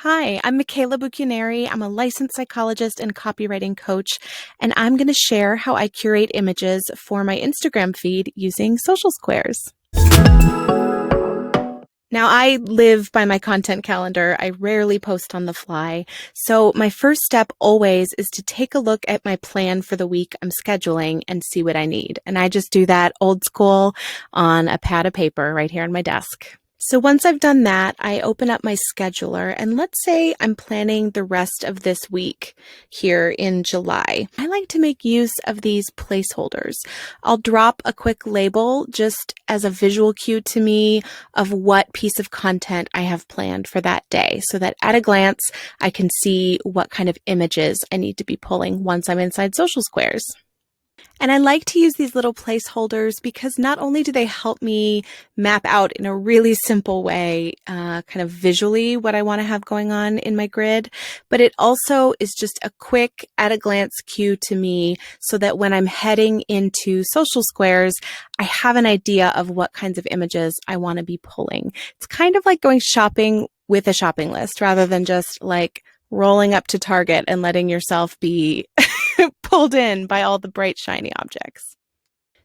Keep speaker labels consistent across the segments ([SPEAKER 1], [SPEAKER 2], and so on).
[SPEAKER 1] Hi, I'm Michaela Bucchianeri. I'm a licensed psychologist and copywriting coach, and I'm going to share how I curate images for my Instagram feed using social squares. Now, I live by my content calendar. I rarely post on the fly. So my first step always is to take a look at my plan for the week I'm scheduling and see what I need. And I just do that old school on a pad of paper right here on my desk. So once I've done that, I open up my scheduler and let's say I'm planning the rest of this week here in July. I like to make use of these placeholders. I'll drop a quick label just as a visual cue to me of what piece of content I have planned for that day so that at a glance, I can see what kind of images I need to be pulling once I'm inside social squares. And I like to use these little placeholders because not only do they help me map out in a really simple way, kind of visually what I want to have going on in my grid, but it also is just a quick at a glance cue to me so that when I'm heading into social squares, I have an idea of what kinds of images I want to be pulling. It's kind of like going shopping with a shopping list rather than just like rolling up to Target and letting yourself be pulled in by all the bright, shiny objects.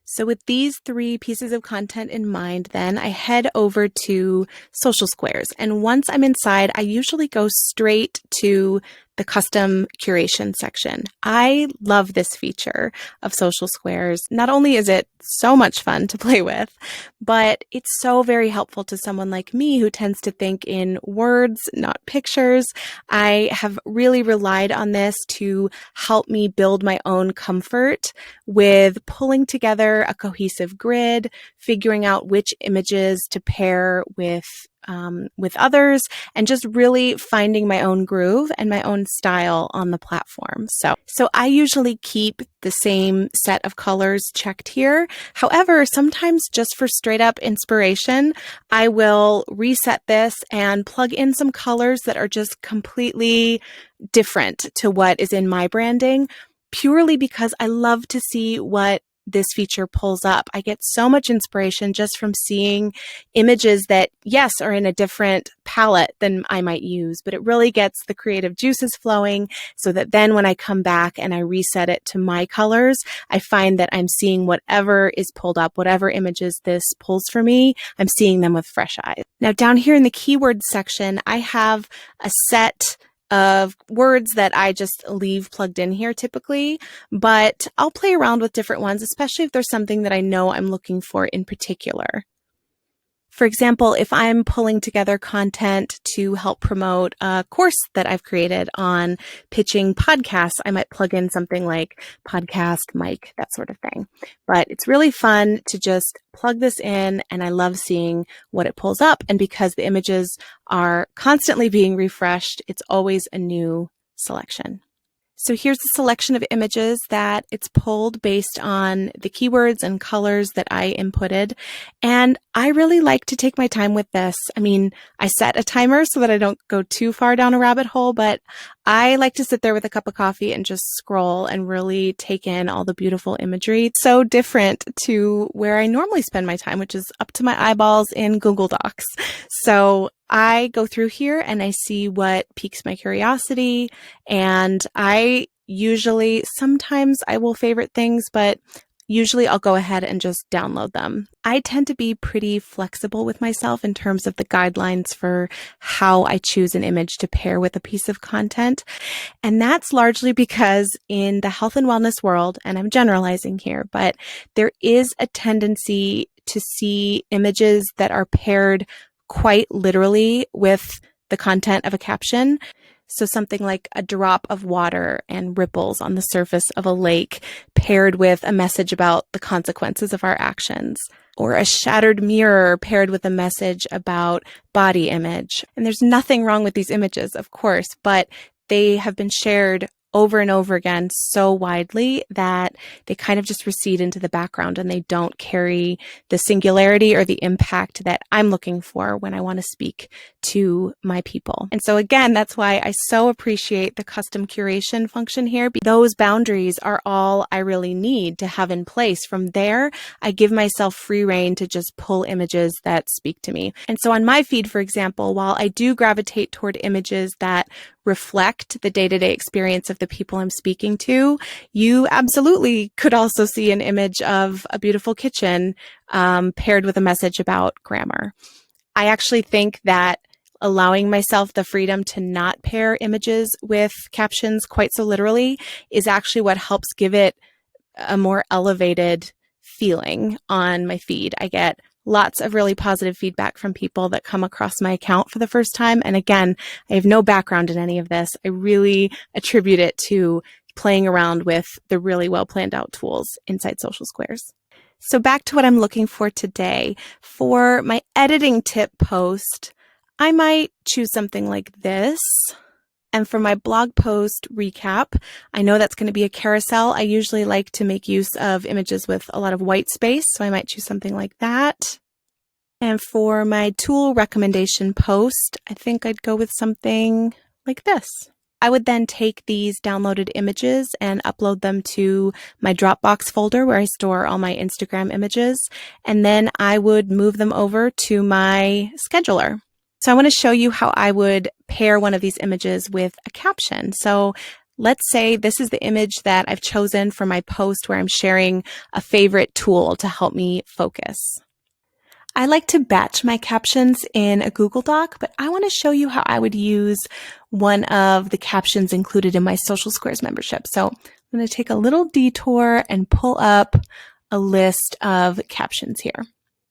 [SPEAKER 1] So with these three pieces of content in mind, then I head over to social squares. And once I'm inside, I usually go straight to the custom curation section. I love this feature of social squares. Not only is it so much fun to play with, but it's so very helpful to someone like me who tends to think in words, not pictures. I have really relied on this to help me build my own comfort with pulling together a cohesive grid, figuring out which images to pair with others, and just really finding my own groove and my own style on the platform. So I usually keep the same set of colors checked here. However, sometimes just for straight up inspiration, I will reset this and plug in some colors that are just completely different to what is in my branding, purely because I love to see what this feature pulls up. I get so much inspiration just from seeing images that, yes, are in a different palette than I might use, but it really gets the creative juices flowing so that then when I come back and I reset it to my colors, I find that I'm seeing whatever is pulled up, whatever images this pulls for me, I'm seeing them with fresh eyes. Now down here in the keywords section, I have a set of words that I just leave plugged in here typically, but I'll play around with different ones, especially if there's something that I know I'm looking for in particular. For example, if I'm pulling together content to help promote a course that I've created on pitching podcasts, I might plug in something like podcast mic, that sort of thing. But it's really fun to just plug this in, and I love seeing what it pulls up. And because the images are constantly being refreshed, it's always a new selection. So here's a selection of images that it's pulled based on the keywords and colors that I inputted. And I really like to take my time with this. I mean, I set a timer so that I don't go too far down a rabbit hole, but I like to sit there with a cup of coffee and just scroll and really take in all the beautiful imagery. It's so different to where I normally spend my time, which is up to my eyeballs in Google Docs. So I go through here and I see what piques my curiosity, and sometimes I will favorite things, but usually I'll go ahead and just download them. I tend to be pretty flexible with myself in terms of the guidelines for how I choose an image to pair with a piece of content. And that's largely because in the health and wellness world, and I'm generalizing here, but there is a tendency to see images that are paired quite literally with the content of a caption. So something like a drop of water and ripples on the surface of a lake paired with a message about the consequences of our actions, or a shattered mirror paired with a message about body image. And there's nothing wrong with these images, of course, but they have been shared over and over again so widely that they kind of just recede into the background and they don't carry the singularity or the impact that I'm looking for when I want to speak to my people. And so again, that's why I so appreciate the custom curation function here. Those boundaries are all I really need to have in place. From there, I give myself free rein to just pull images that speak to me. And so on my feed, for example, while I do gravitate toward images that reflect the day-to-day experience of the people I'm speaking to, you absolutely could also see an image of a beautiful kitchen paired with a message about grammar. I actually think that allowing myself the freedom to not pair images with captions quite so literally is actually what helps give it a more elevated feeling on my feed. I get lots of really positive feedback from people that come across my account for the first time. And again, I have no background in any of this. I really attribute it to playing around with the really well planned out tools inside Social Squares. So back to what I'm looking for today. For my editing tip post, I might choose something like this. And for my blog post recap, I know that's going to be a carousel. I usually like to make use of images with a lot of white space, so I might choose something like that. And for my tool recommendation post, I think I'd go with something like this. I would then take these downloaded images and upload them to my Dropbox folder where I store all my Instagram images, and then I would move them over to my scheduler. So I want to show you how I would pair one of these images with a caption. So let's say this is the image that I've chosen for my post where I'm sharing a favorite tool to help me focus. I like to batch my captions in a Google Doc, but I want to show you how I would use one of the captions included in my Social Squares membership. So I'm going to take a little detour and pull up a list of captions here.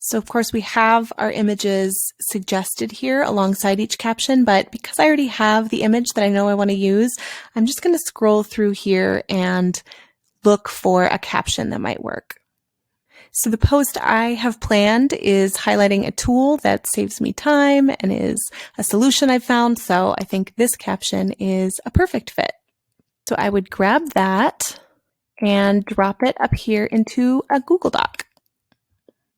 [SPEAKER 1] So of course we have our images suggested here alongside each caption, but because I already have the image that I know I want to use, I'm just going to scroll through here and look for a caption that might work. So the post I have planned is highlighting a tool that saves me time and is a solution I've found. So I think this caption is a perfect fit. So I would grab that and drop it up here into a Google Doc.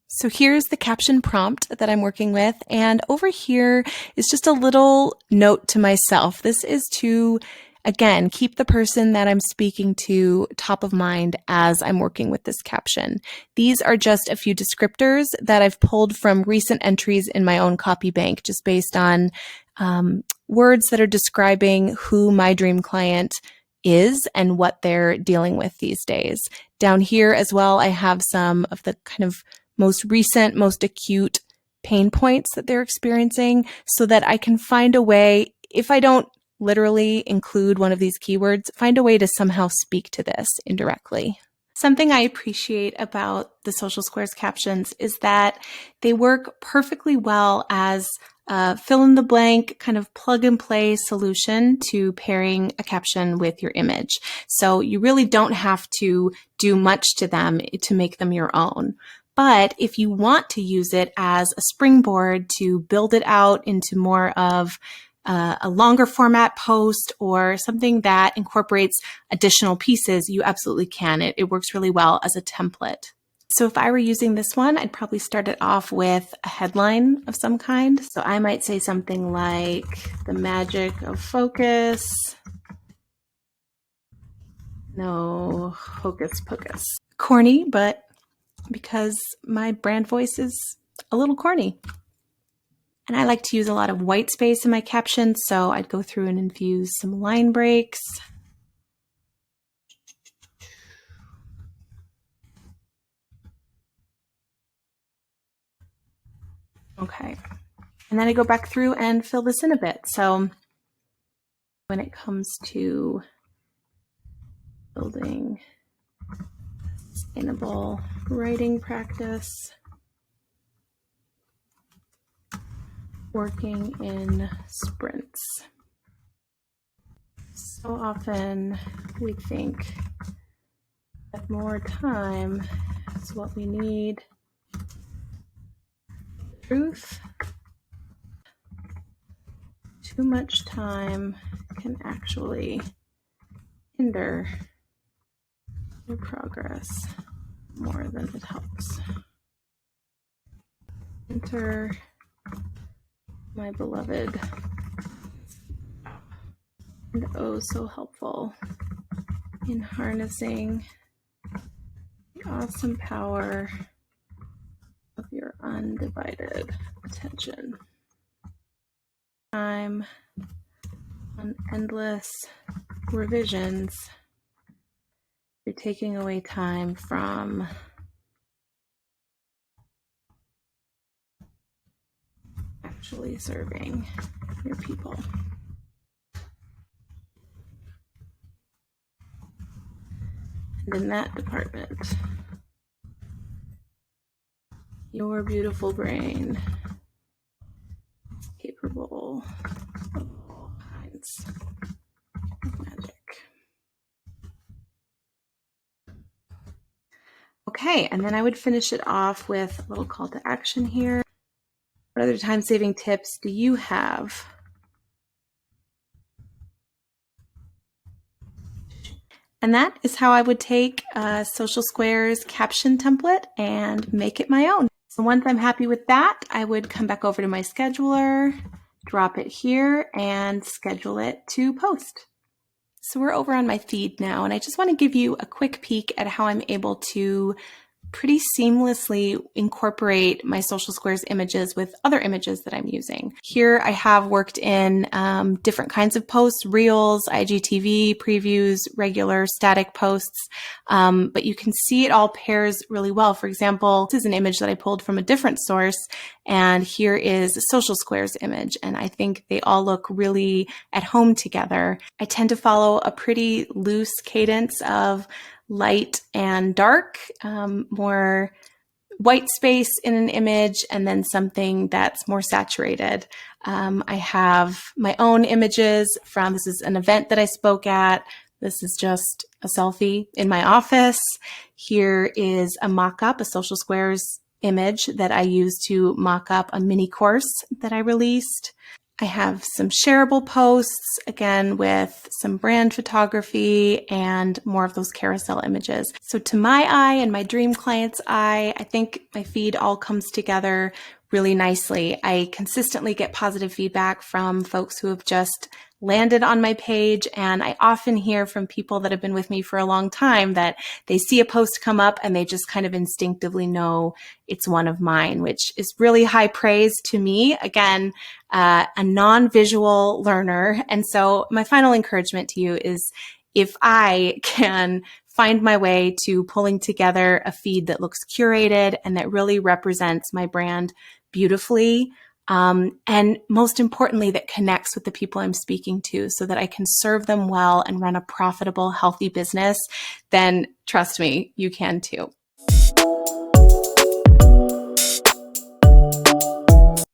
[SPEAKER 1] So here's the caption prompt that I'm working with. And over here is just a little note to myself. This is to, again, keep the person that I'm speaking to top of mind as I'm working with this caption. These are just a few descriptors that I've pulled from recent entries in my own copy bank, just based on words that are describing who my dream client is and what they're dealing with these days. Down here as well, I have some of the kind of most recent, most acute pain points that they're experiencing so that I can find a way, if I don't literally include one of these keywords, find a way to somehow speak to this indirectly. Something I appreciate about the Social Squares captions is that they work perfectly well as a fill-in-the-blank kind of plug-and-play solution to pairing a caption with your image. So you really don't have to do much to them to make them your own. But if you want to use it as a springboard to build it out into more of a longer format post or something that incorporates additional pieces, you absolutely can. It works really well as a template. So if I were using this one, I'd probably start it off with a headline of some kind. So I might say something like, "The magic of focus. No hocus pocus." Corny, but because my brand voice is a little corny. And I like to use a lot of white space in my captions, so I'd go through and infuse some line breaks. Okay. And then I go back through and fill this in a bit. So when it comes to building sustainable writing practice, working in sprints. So often we think that more time is what we need. Truth, too much time can actually hinder your progress more than it helps. Enter my beloved and oh so helpful in harnessing the awesome power of your undivided attention. Time on endless revisions, you're taking away time from actually serving your people. And in that department, your beautiful brain is capable of all kinds of magic. Okay, and then I would finish it off with a little call to action here. What other time-saving tips do you have? And that is how I would take Social Square's caption template and make it my own. So once I'm happy with that, I would come back over to my scheduler, drop it here, and schedule it to post. So we're over on my feed now, and I just want to give you a quick peek at how I'm able to pretty seamlessly incorporate my Social Squares images with other images that I'm using. Here I have worked in different kinds of posts, reels, IGTV, previews, regular static posts, but you can see it all pairs really well. For example, this is an image that I pulled from a different source, and here is a Social Squares image, and I think they all look really at home together. I tend to follow a pretty loose cadence of light and dark, more white space in an image, and then something that's more saturated. I have my own images from, this is an event that I spoke at. This is just a selfie in my office. Here is a mock-up, a Social Squares image that I used to mock up a mini course that I released. I have some shareable posts, again, with some brand photography and more of those carousel images. So to my eye and my dream client's eye, I think my feed all comes together really nicely. I consistently get positive feedback from folks who have just landed on my page, and I often hear from people that have been with me for a long time that they see a post come up and they just kind of instinctively know it's one of mine, which is really high praise to me. Again, a non-visual learner. And so my final encouragement to you is, if I can find my way to pulling together a feed that looks curated and that really represents my brand beautifully, and most importantly, that connects with the people I'm speaking to so that I can serve them well and run a profitable, healthy business, then trust me, you can too.